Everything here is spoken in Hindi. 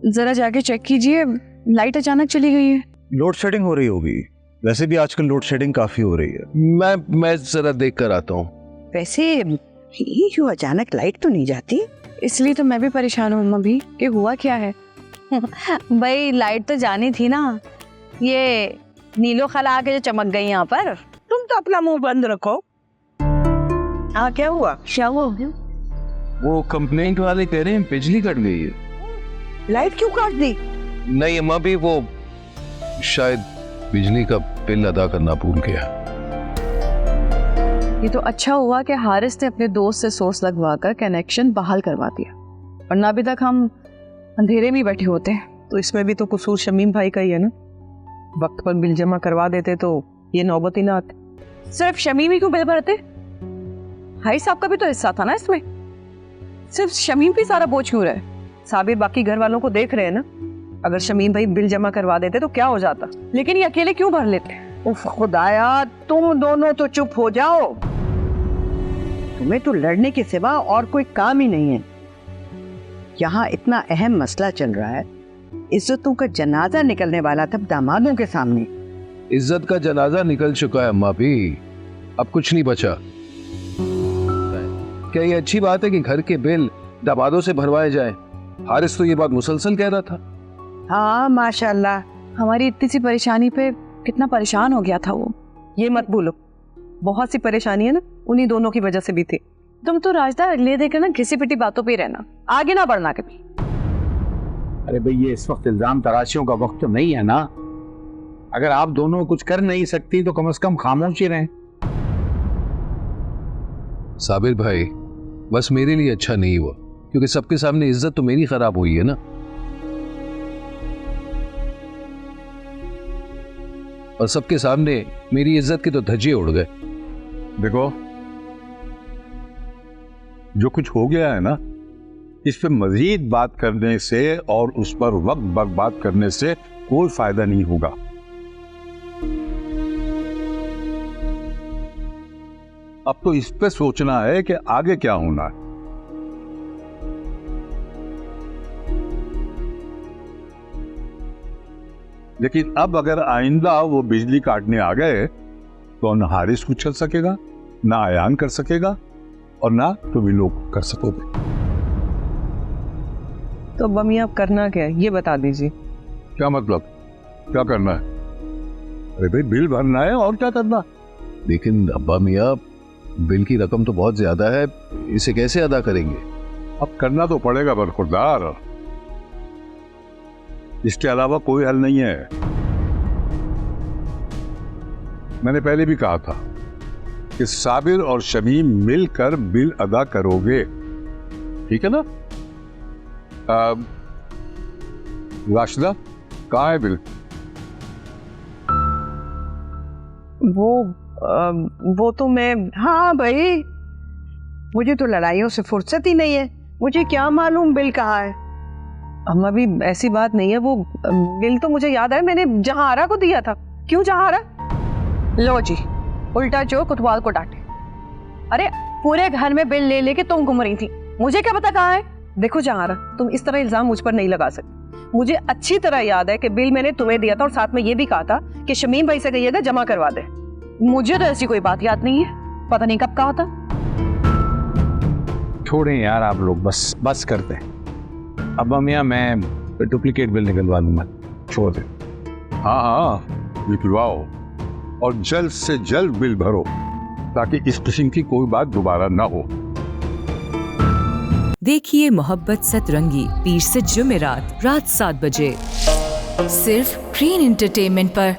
जरा जाके चेक कीजिए, लाइट अचानक चली गई है। लोड शेडिंग हो रही होगी, वैसे भी आजकल लोड शेडिंग काफी हो रही है। मैं जरा देख कर आता हूँ। वैसे ये क्यों अचानक लाइट तो नहीं जाती? इसलिए तो मैं भी परेशान हूँ अम्मा भी कि हुआ क्या है। भाई लाइट तो जानी थी ना, ये नीलो खला आके जो चमक गई यहाँ पर। तुम तो अपना मुंह बंद रखो। हाँ क्या हुआ? वो कंप्लेंट वाले कह रहे हैं बिजली कट गई है। लाइट क्यों काट दी? नहीं अम्मा भी, वो शायद बिजली का बिल अदा करना भूल गया। ये तो अच्छा हुआ कि हारिस ने अपने दोस्त से सोर्स लगवाकर कनेक्शन बहाल करवा दिया, वरना अभी तक हम अंधेरे में ही बैठे होते हैं। तो इसमें भी तो कसूर शमीम भाई का ही है ना, वक्त पर बिल जमा करवा देते तो ये नौबत ही ना आती। सिर्फ शमीम ही क्यों बिल भरते? भाई साहब का भी तो हिस्सा था ना इसमें, सिर्फ शमीम पे सारा बोझ क्यों रहे? साबिर बाकी घर वालों को देख रहे हैं ना, अगर शमीम भाई बिल जमा करवा देते तो क्या हो जाता। लेकिन ये अकेले क्यों भर लेते? उफ खुदाया, तुम दोनों तो चुप हो जाओ। तुम्हें तो लड़ने के सिवा और कोई काम ही नहीं है। यहाँ इतना अहम मसला चल रहा है, इज्जतों का जनाजा निकलने वाला था दामादों के सामने। इज्जत का जनाजा निकल चुका है अम्मा भी, अब कुछ नहीं बचा। क्या ये अच्छी बात है कि घर के बिल दामादों से भरवाए जाएं? हारिस तो ये बात मुसलसल कह रहा था। हाँ माशाल्लाह। हमारी इतनी सी परेशानी पे कितना परेशान हो गया था वो। ये मत भूलो, बहुत सी परेशानी है ना उन्हीं दोनों की वजह से भी थी। तुम तो राजदा अगले देकर ना घिसी पिटी बातों पे ही रहना, आगे ना बढ़ना कभी। अरे भाई ये इस वक्त इल्जाम तराशियों का वक्त तो नहीं है ना। अगर आप दोनों कुछ कर नहीं सकती तो कम से कम खामोश ही रहें। साबिर भाई बस मेरे लिए अच्छा नहीं हुआ, क्योंकि सबके सामने इज्जत तो मेरी खराब हुई है ना। और सबके सामने मेरी इज्जत के तो धज्जे उड़ गए। देखो जो कुछ हो गया है ना, इस पे मजीद बात करने से और उस पर वक्त बर्बाद करने से कोई फायदा नहीं होगा। अब तो इस पे सोचना है कि आगे क्या होना है। लेकिन अब अगर आइंदा वो बिजली काटने आ गए तो न हारिस कुछ चल सकेगा, ना आयान कर सकेगा, और ना तुम भी लोग कर सकोगे। तो अब्बा मियां आप करना क्या है ये बता दीजिए। क्या मतलब? क्या करना है? अरे भाई बिल भरना है और क्या करना। लेकिन अब्बा मियां बिल की रकम तो बहुत ज्यादा है, इसे कैसे अदा करेंगे? अब करना तो पड़ेगा बरखुरदार, इसके अलावा कोई हल नहीं है। मैंने पहले भी कहा था कि साबिर और शमीम मिलकर बिल अदा करोगे, ठीक है ना? राशिदा कहाँ है बिल? वो तो मैं। हाँ भाई, मुझे तो लड़ाइयों से फुर्सत ही नहीं है, मुझे क्या मालूम बिल कहाँ है। अम्मा भी ऐसी बात नहीं है, वो बिल तो मुझे याद है मैंने जहारा को दिया था। क्यों जहारा? लो जी, उल्टा जो कुतवाल को डांटे। अरे पूरे घर में बिल ले लेके तुम घूम रही थी, मुझे क्या पता कहाँ है। देखो जहारा, तुम इस तरह इल्जाम मुझ पर नहीं लगा सकती। मुझे अच्छी तरह याद है कि बिल मैंने तुम्हें दिया था और साथ में ये भी कहा था कि शमीम भाई से कहिएगा जमा करवा दे। मुझे तो ऐसी कोई बात याद नहीं है, पता नहीं कब कहा था। छोड़ें यार आप लोग, बस करते हैं। अब्बा मियां मैं डुप्लीकेट बिल निकलवा दूंगा, छोड़ दे। हाँ हाँ निकलवाओ, और जल्द से जल्द बिल भरो ताकि इस किस्म की कोई बात दोबारा ना हो। देखिए मोहब्बत सतरंगी पीर से जुमेरात रात 7 बजे सिर्फ ग्रीन एंटरटेनमेंट पर।